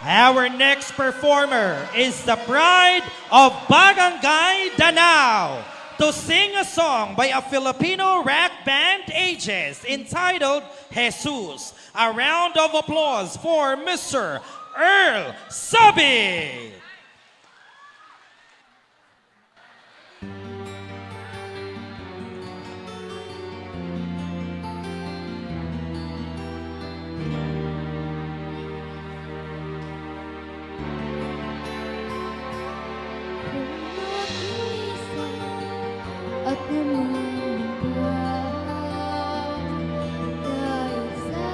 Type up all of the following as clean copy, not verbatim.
Our next performer is the pride of Barangay Danao to sing a song by a Filipino rock band Aegis entitled Jesus. A round of applause for Mr. Earl Sabi. At namumula kahit sa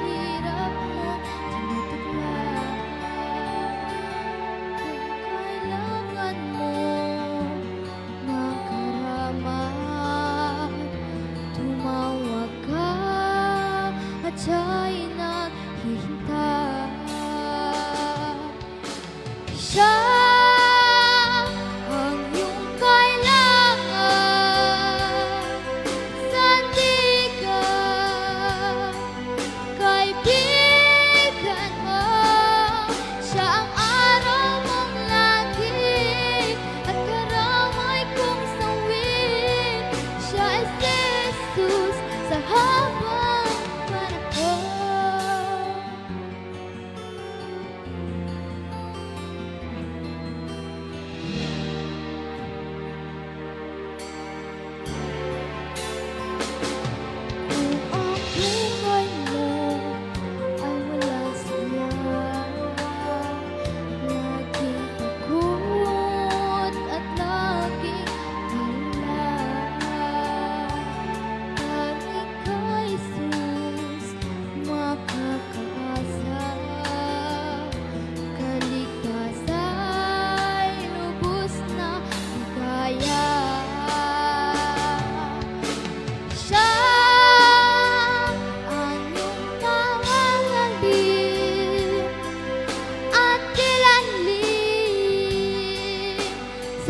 hirap mo tinutuplan. Kung kailangan mo makaraman, tumawag ka at siya'y naghihintay. Siya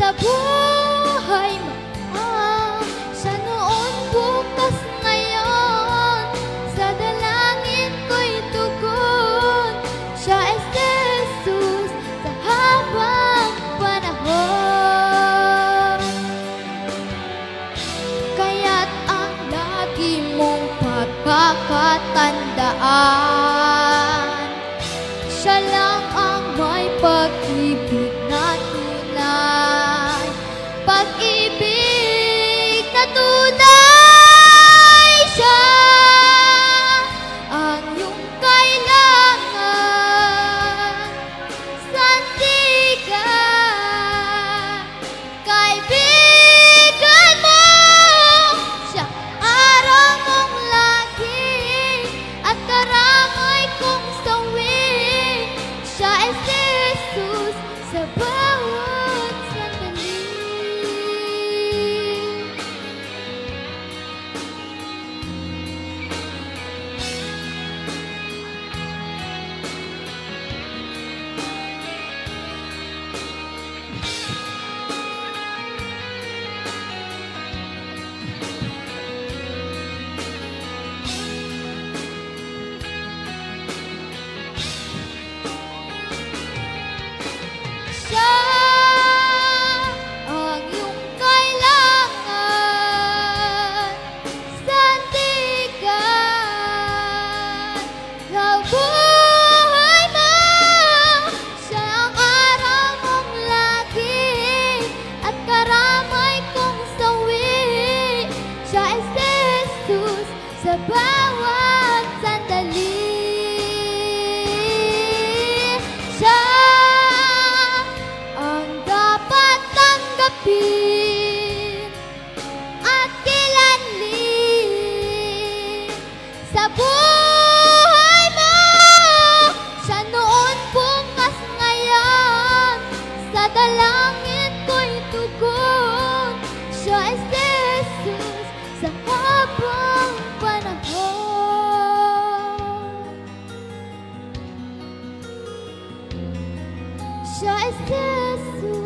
sa buhay mo, sa noon, bukas, ngayon, sa dalangin ko'y tugon. Siya ay Jesus sa habang panahon. Kaya't ang lagi mong pagkakatandaan, siya lang ang may pag-ibig na tunay. Pag-ibig na tunay, siya ang iyong kailangan. Sandigan, kaibigan mo, siya araw mong lagi at karamay kong sawi. Siya ay Jesus sa bawat sandali. Siya ang iyong kailangan. Sandigan sa buhay mo, siya ang araw mong lagi at karamay kong sawi. Siya ay Jesus sa bawat sandali. Siya ang dapat tanggapin at kilanlin sa buhay mo, sa noon, bukas, ngayon, sa dalangin ko'y tugon. Siya ay Jesus sa habang panahon. Siya ay Jesus.